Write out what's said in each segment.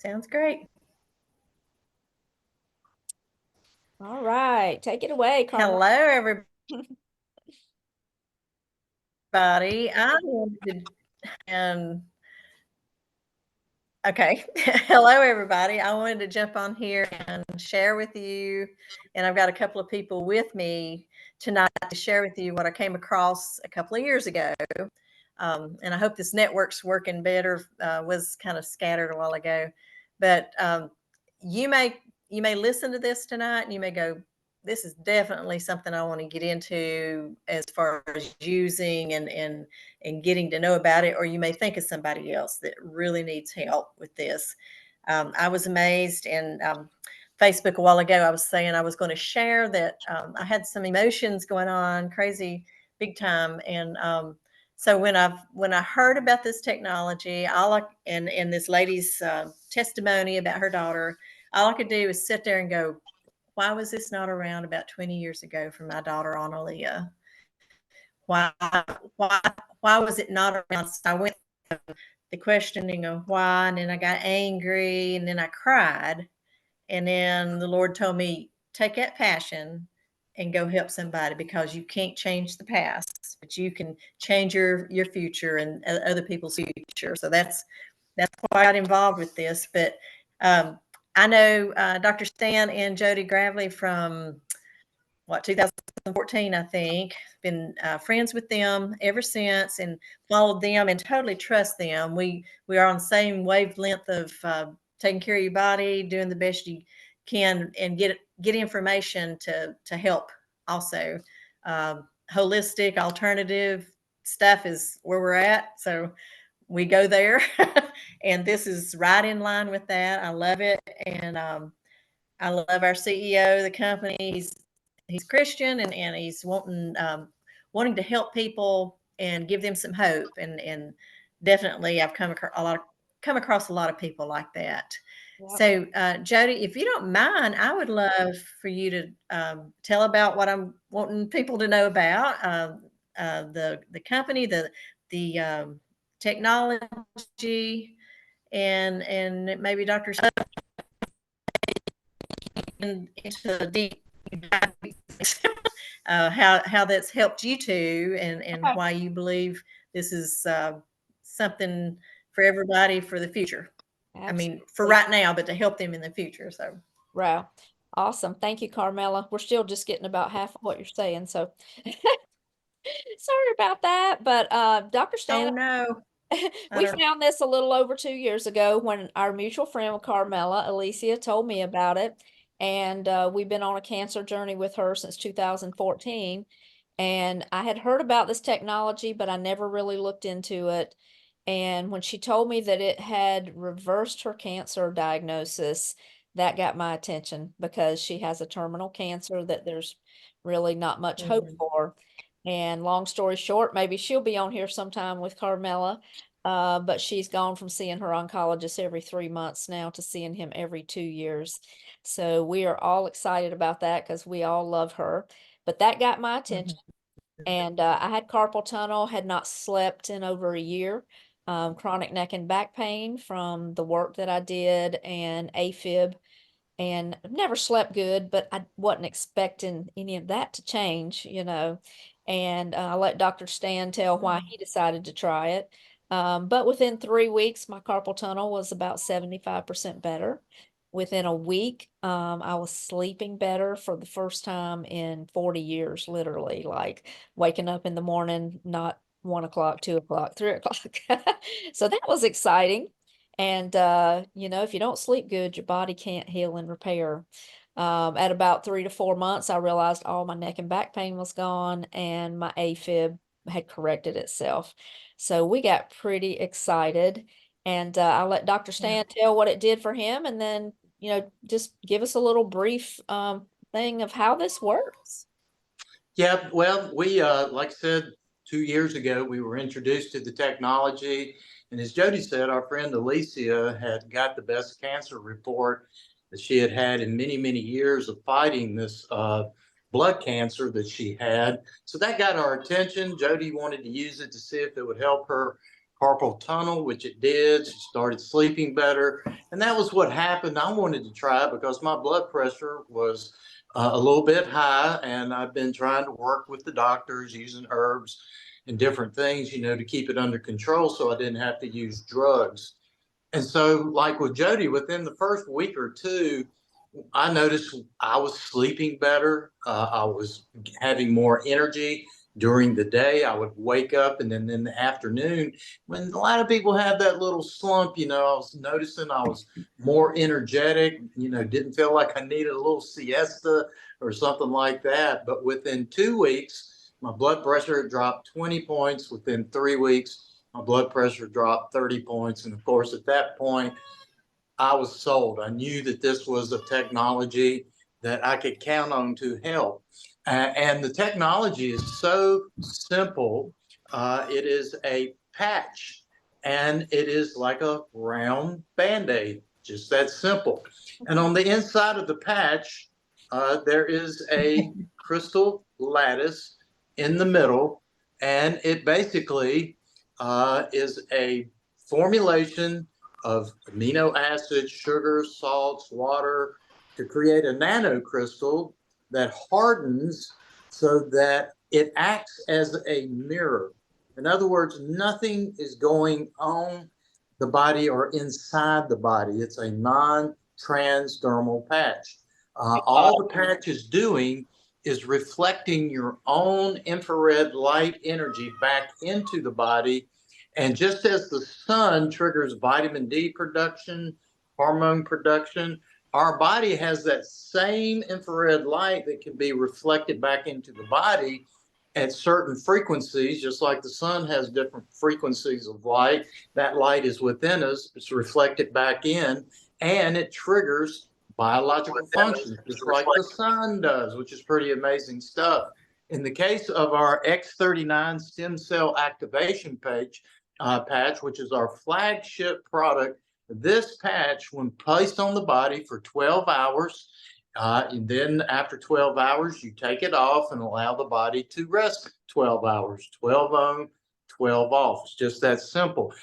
Sounds great. All right, take it away, Carmel. Hello, everybody. I wanted to, okay. Hello, everybody. I wanted to jump on here and share with you, and I've got a couple of people with me tonight to share with you what I came across a couple of years ago. And I hope this network's working better. Was kind of scattered a while ago, but you may listen to this tonight and you may go, this is definitely something I want to get into as far as using and getting to know about it. Or you may think of somebody else that really needs help with this. I was amazed, and Facebook a while ago, I was saying I was going to share that I had some emotions going on, crazy, big time, and so when I heard about this technology, and this lady's testimony about her daughter, all I could do was sit there and go, why was this not around about 20 years ago for my daughter Analia? Why why why was it not around? So I went through the questioning of why, and then I got angry, and then I cried, and then the Lord told me, take that passion and go help somebody, because you can't change the past, but you can change your future and other people's future. So that's why I got involved with this. But I know Dr. Stan and Jody Gravely from 2014, I think. Been friends with them ever since, and followed them and totally trust them. We are on the same wavelength of taking care of your body, doing the best you can, and get information to help. Also, holistic, alternative stuff is where we're at. So we go there, and this is right in line with that. I love it, and I love our CEO, the company. He's Christian, and he's wanting to help people and give them some hope. And definitely, I've come across a lot of people like that. Yep. So, Jody, if you don't mind, I would love for you to tell about what I'm wanting people to know about the company, the technology, and maybe Dr. into the deep how that's helped you too, and Okay. why you believe this is something for everybody for the future. I mean, for Absolutely. right now, but to help them in the future. So, Wow. Awesome. Thank you, Carmela. We're still just getting about half of what you're saying, so sorry about that. But Dr. oh Stan, no, I we don't. found this a little over 2 years ago when our mutual friend Carmela, Alicia, told me about it. And we've been on a cancer journey with her since 2014. And I had heard about this technology, but I never really looked into it. And when she told me that it had reversed her cancer diagnosis, that got my attention because she has a terminal cancer that there's really not much hope Mhm. for. And long story short, maybe she'll be on here sometime with Carmela. But she's gone from seeing her oncologist every 3 months now to seeing him every 2 years. So we are all excited about that because we all love her. But that got my attention. Mhm. And I had carpal tunnel, had not slept in over a year, chronic neck and back pain from the work that I did, and AFib. And I've never slept good, but I wasn't expecting any of that to change. And I let Dr. Stan tell why he decided to try it. But within 3 weeks, my carpal tunnel was about 75% better. Within a week, I was sleeping better for the first time in 40 years, literally, like waking up in the morning, not 1 o'clock, 2 o'clock, 3 o'clock. So that was exciting. And if you don't sleep good, your body can't heal and repair. At about 3 to 4 months, I realized all my neck and back pain was gone and my AFib had corrected itself. So we got pretty excited. And I let Dr. Yeah. Stan tell what it did for him, and then, just give us a little brief thing of how this works. Yeah, well, we, like I said, 2 years ago, we were introduced to the technology. And as Jody said, our friend Alicia had got the best cancer report that she had had in many, many years of fighting this blood cancer that she had. So that got our attention. Jody wanted to use it to see if it would help her carpal tunnel, which it did. She started sleeping better. And that was what happened. I wanted to try it because my blood pressure was a little bit high, and I've been trying to work with the doctors using herbs and different things, you know, to keep it under control so I didn't have to use drugs. And so, like with Jody, within the first week or two, I noticed I was sleeping better. I was having more energy during the day. I would wake up, and then in the afternoon, when a lot of people have that little slump, you know, I was noticing I was more energetic, you know, didn't feel like I needed a little siesta or something like that. But within 2 weeks, my blood pressure had dropped 20 points. Within 3 weeks, my blood pressure dropped 30 points. And of course, at that point, I was sold. I knew that this was a technology that I could count on to help. And the technology is so simple. It is a patch, and it is like a round Band-Aid, just that simple. And on the inside of the patch, there is a crystal lattice in the middle, and it basically is a formulation of amino acids, sugars, salts, water to create a nanocrystal that hardens so that it acts as a mirror. In other words, nothing is going on the body or inside the body. It's a non-transdermal patch. All the patch is doing is reflecting your own infrared light energy back into the body. And just as the sun triggers vitamin D production, hormone production, our body has that same infrared light that can be reflected back into the body at certain frequencies, just like the sun has different frequencies of light. That light is within us, it's reflected back in, and it triggers biological functions, just like the sun does, which is pretty amazing stuff. In the case of our X39 stem cell activation patch, which is our flagship product, this patch, when placed on the body for 12 hours, and then after 12 hours, you take it off and allow the body to rest 12 hours, 12 on, 12 off. It's just that simple.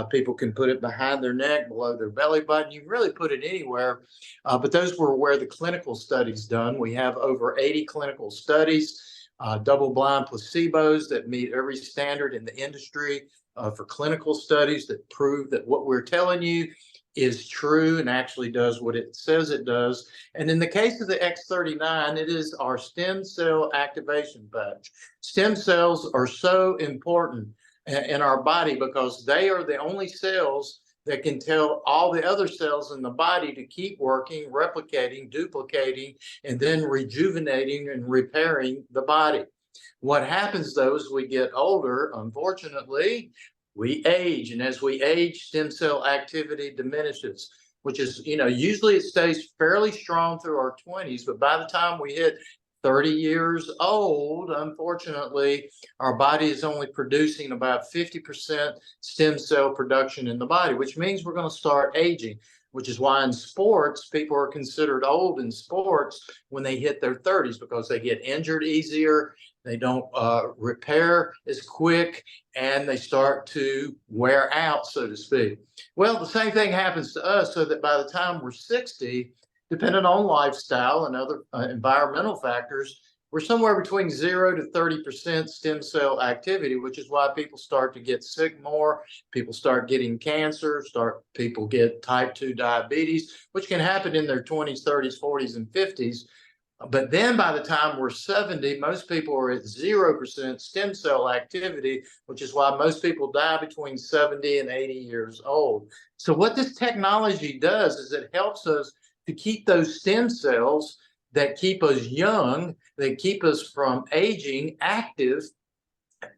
People can put it behind their neck, below their belly button. You can really put it anywhere, but those were where the clinical studies done. We have over 80 clinical studies, double-blind placebos that meet every standard in the industry for clinical studies that prove that what we're telling you is true and actually does what it says it does. And in the case of the X39, it is our stem cell activation patch. Stem cells are so important in our body because they are the only cells that can tell all the other cells in the body to keep working, replicating, duplicating, and then rejuvenating and repairing the body. What happens though as we get older, unfortunately, we age, and as we age, stem cell activity diminishes, which is, you know, usually it stays fairly strong through our 20s, but by the time we hit 30 years old, unfortunately, our body is only producing about 50% stem cell production in the body, which means we're going to start aging, which is why in sports, people are considered old in sports when they hit their 30s because they get injured easier, they don't repair as quick, and they start to wear out, so to speak. Well, the same thing happens to us, so that by the time we're 60, depending on lifestyle and other environmental factors, we're somewhere between 0 to 30% stem cell activity, which is why people start to get sick more. People start getting cancer, people get type 2 diabetes, which can happen in their 20s, 30s, 40s, and 50s. But then by the time we're 70, most people are at 0% stem cell activity, which is why most people die between 70 and 80 years old. So what this technology does is it helps us to keep those stem cells that keep us young, that keep us from aging, active,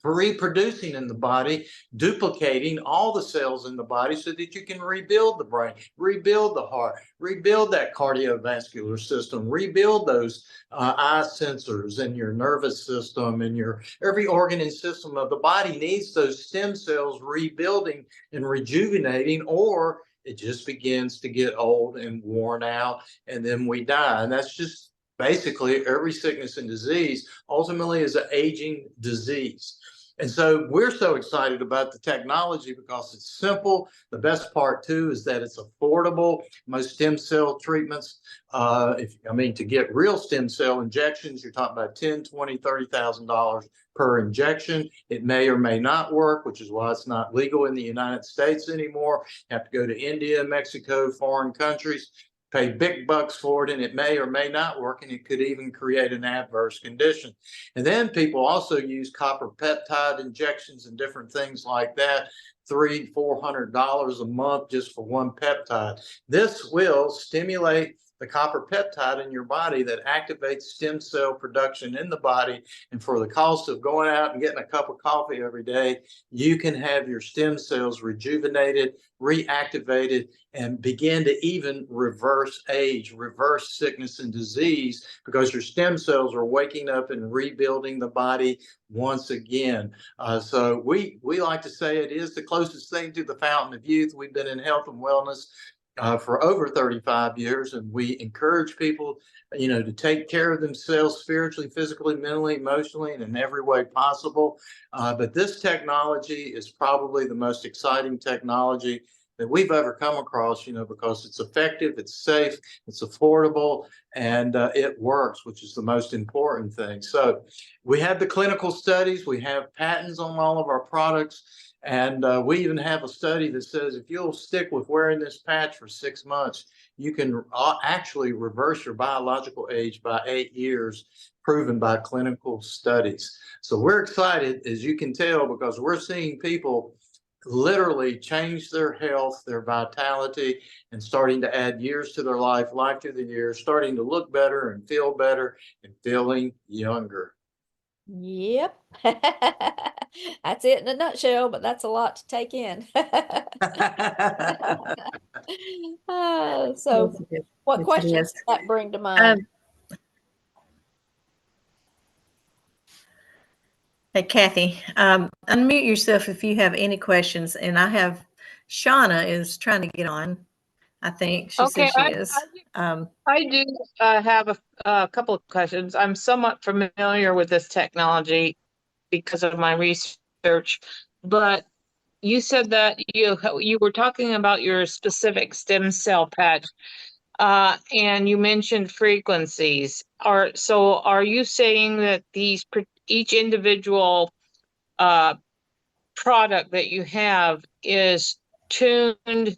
reproducing in the body, duplicating all the cells in the body so that you can rebuild the brain, rebuild the heart, rebuild that cardiovascular system, rebuild those eye sensors and your nervous system and your every organ and system of the body needs those stem cells rebuilding and rejuvenating, or it just begins to get old and worn out, and then we die. And that's just basically every sickness and disease ultimately is an aging disease. And so we're so excited about the technology because it's simple. The best part too is that it's affordable. Most stem cell treatments, to get real stem cell injections, you're talking about $10, $20, $30,000 per injection. It may or may not work, which is why it's not legal in the United States anymore. You have to go to India, Mexico, foreign countries, pay big bucks for it, and it may or may not work, and it could even create an adverse condition. And then people also use copper peptide injections and different things like that, $300-400 a month just for one peptide. This will stimulate the copper peptide in your body that activates stem cell production in the body. And for the cost of going out and getting a cup of coffee every day, you can have your stem cells rejuvenated, reactivated, and begin to even reverse age, reverse sickness and disease, because your stem cells are waking up and rebuilding the body once again. So we like to say it is the closest thing to the fountain of youth. We've been in health and wellness for over 35 years, and we encourage people, to take care of themselves spiritually, physically, mentally, emotionally, and in every way possible. But this technology is probably the most exciting technology that we've ever come across, because it's effective, it's safe, it's affordable, and it works, which is the most important thing. So we have the clinical studies, we have patents on all of our products. And we even have a study that says if you'll stick with wearing this patch for 6 months, you can actually reverse your biological age by 8 years, proven by clinical studies. So we're excited, as you can tell, because we're seeing people literally change their health, their vitality, and starting to add years to their life to the years, starting to look better and feeling younger. Yep. That's it in a nutshell, but that's a lot to take in. So what questions does that bring to mind? Hey, Kathy, unmute yourself if you have any questions. And I have Shauna is trying to get on. I think she says she is. I do have a couple of questions. I'm somewhat familiar with this technology because of my research, but you said that you were talking about your specific stem cell patch, and you mentioned frequencies. Are you saying that each individual product that you have is tuned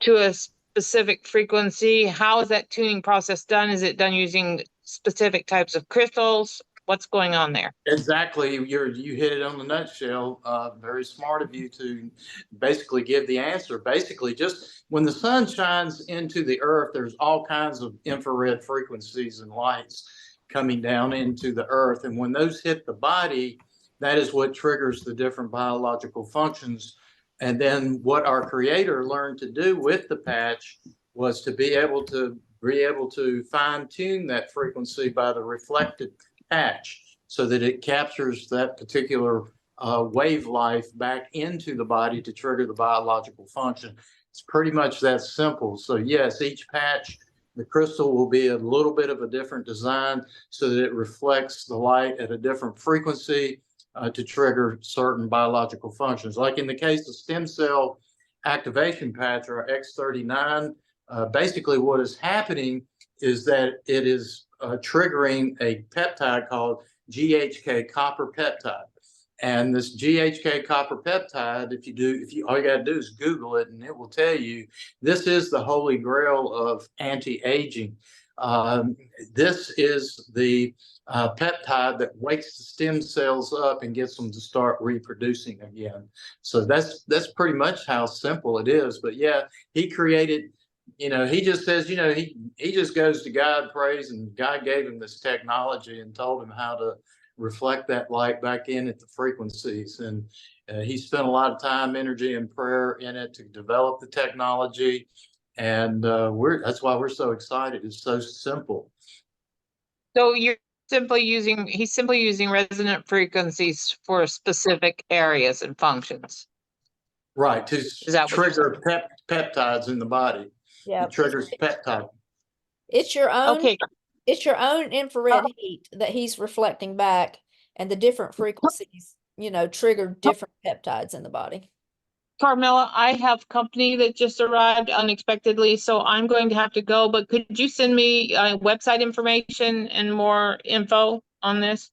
to a specific frequency? How is that tuning process done? Is it done using specific types of crystals? What's going on there? Exactly. You hit it on the nutshell. Very smart of you to basically give the answer. Basically, just when the sun shines into the earth, there's all kinds of infrared frequencies and lights coming down into the earth. And when those hit the body, that is what triggers the different biological functions. And then what our creator learned to do with the patch was to be able to fine tune that frequency by the reflected patch so that it captures that particular wave life back into the body to trigger the biological function. It's pretty much that simple. So yes, each patch, the crystal will be a little bit of a different design so that it reflects the light at a different frequency to trigger certain biological functions. Like in the case of stem cell activation patch or X39, basically what is happening is that it is triggering a peptide called GHK copper peptide. And this GHK copper peptide, all you got to do is Google it and it will tell you this is the holy grail of anti-aging. This is the peptide that wakes the stem cells up and gets them to start reproducing again. So that's pretty much how simple it is. But yeah, he created, he just says, he just goes to God, prays, and God gave him this technology and told him how to reflect that light back in at the frequencies. And he spent a lot of time, energy, and prayer in it to develop the technology. And that's why we're so excited. It's so simple. So he's simply using resonant frequencies for specific areas and functions. Right, to trigger peptides in the body. Yeah, it triggers peptide. It's your own. Okay. It's your own infrared heat that he's reflecting back, and the different frequencies trigger different peptides in the body. Carmela, I have company that just arrived unexpectedly, so I'm going to have to go, but could you send me website information and more info on this?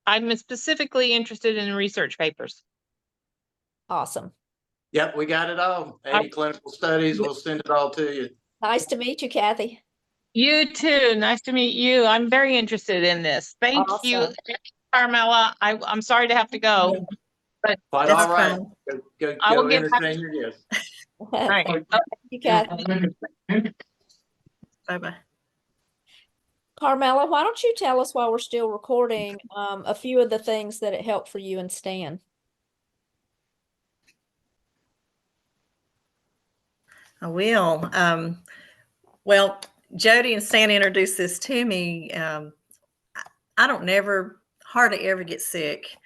I'm specifically interested in research papers. Awesome. Yep, we got it all. 80 clinical studies. We'll send it all to you. Nice to meet you, Kathy. You too. Nice to meet you. I'm very interested in this. Thank you, Awesome. Carmela. I'm sorry to have to go, but Quite That's all right. fine. I will Go get back. entertain your guests. All right. Thank you, Kathy. Bye-bye. Carmela, why don't you tell us while we're still recording a few of the things that it helped for you and Stan? I will. Well, Jody and Stan introduced this to me. I don't hardly ever get sick.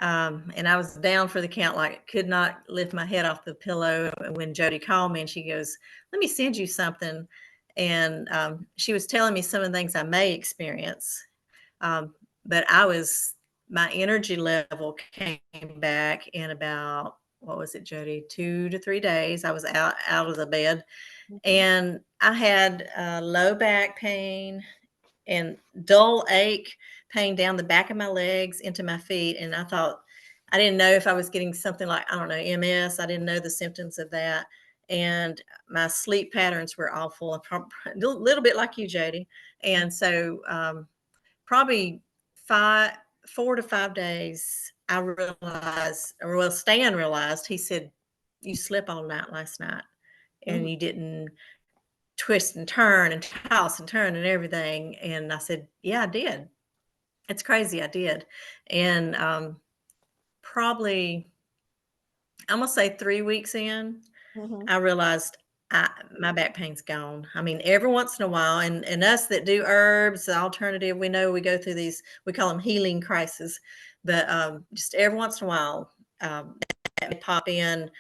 And I was down for the count, like could not lift my head off the pillow. And when Jody called me and she goes, let me send you something. And she was telling me some of the things I may experience. But my energy level came back in about, what was it, Jody? 2 to 3 days. I was out of the bed. And I had low back pain and dull ache pain down the back of my legs into my feet. And I didn't know if I was getting something like, I don't know, MS. I didn't know the symptoms of that. And my sleep patterns were awful, a little bit like you, Jody. And so probably 4 to 5 days, I realized, or well, Stan realized, he said, you slept all night last night and you didn't twist and turn and toss and turn and everything. And I said, yeah, I did. It's crazy. I did. And probably, I'm going to say 3 weeks in, I realized my back pain's gone. I mean, every once in a while, and us that do herbs, the alternative, we know we go through these, we call them healing crises, but just every once in a while, that may pop in,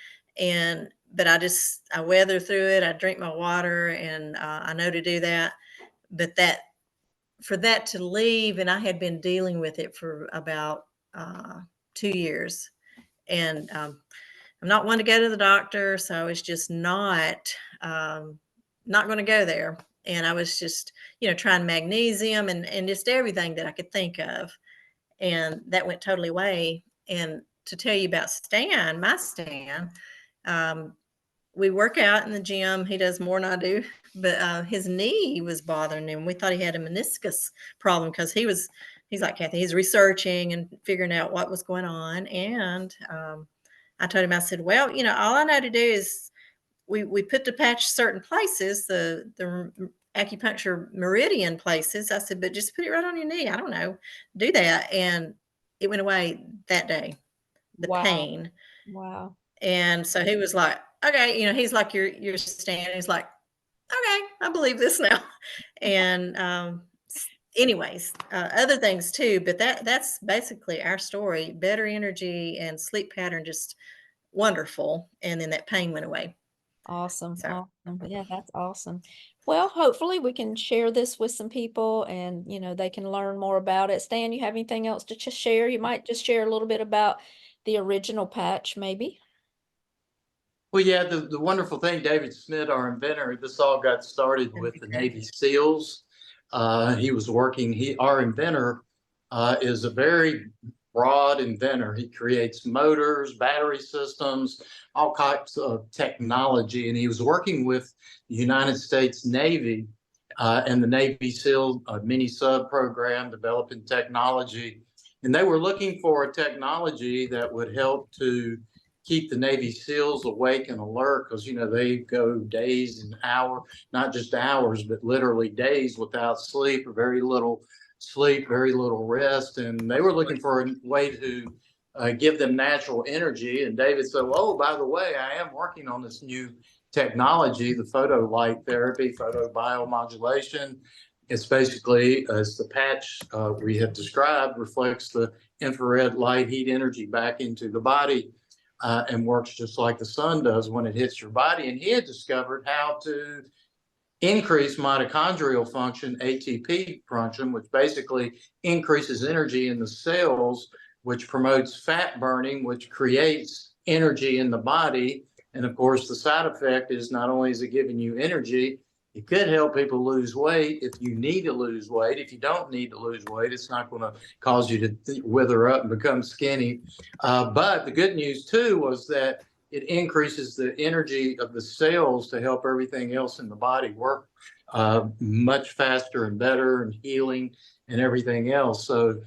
but I weather through it. I drink my water, and I know to do that. But for that to leave, and I had been dealing with it for about 2 years, and I'm not one to go to the doctor, so I was just not going to go there. And I was just, trying magnesium and just everything that I could think of, and that went totally away. And to tell you about my Stan, we work out in the gym. He does more than I do, but his knee was bothering him. We thought he had a meniscus problem because he's like Kathy, he's researching and figuring out what was going on. And I told him, I said, well, all I know to do is we put the patch certain places, the acupuncture meridian places. I said, but just put it right on your knee. I don't know, do that. And it went away that day, the pain. Wow. And so he was like, okay, he's like your Stan. He's like, okay, I believe this now. And anyways, other things too, but that's basically our story. Better energy and sleep pattern, just wonderful. And then that pain went away. Awesome. So. Awesome. Yeah, that's awesome. Well, hopefully we can share this with some people and, they can learn more about it. Stan, you have anything else to just share? You might just share a little bit about the original patch, maybe. Well, yeah, the wonderful thing, David Smith, our inventor, this all got started with the Navy SEALs. He was working, our inventor is a very broad inventor. He creates motors, battery systems, all types of technology. And he was working with the United States Navy and the Navy SEAL mini sub program, developing technology. And they were looking for a technology that would help to keep the Navy SEALs awake and alert, because they go days and hours, not just hours, but literally days without sleep, or very little sleep, very little rest. And they were looking for a way to give them natural energy. And David said, oh, by the way, I am working on this new technology, the photo light therapy, photobiomodulation. It's basically, as the patch we have described, reflects the infrared light heat energy back into the body. And works just like the sun does when it hits your body. And he had discovered how to increase mitochondrial function, ATP function, which basically increases energy in the cells which promotes fat burning, which creates energy in the body. And of course, the side effect is not only is it giving you energy, it could help people lose weight if you need to lose weight. If you don't need to lose weight, it's not going to cause you to wither up and become skinny. But the good news too was that it increases the energy of the cells to help everything else in the body work much faster and better, and healing and everything else. So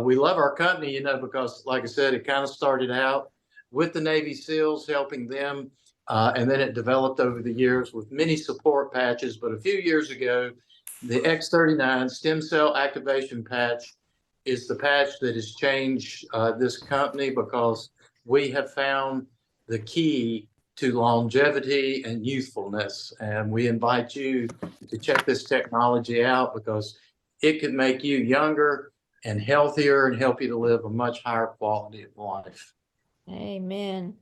we love our company, you know, because like I said, it kind of started out with the Navy SEALs, helping them. And then it developed over the years with many support patches. But a few years ago, the X39 stem cell activation patch is the patch that has changed this company, because we have found the key to longevity and youthfulness. And we invite you to check this technology out, because it could make you younger and healthier and help you to live a much higher quality of life. Amen.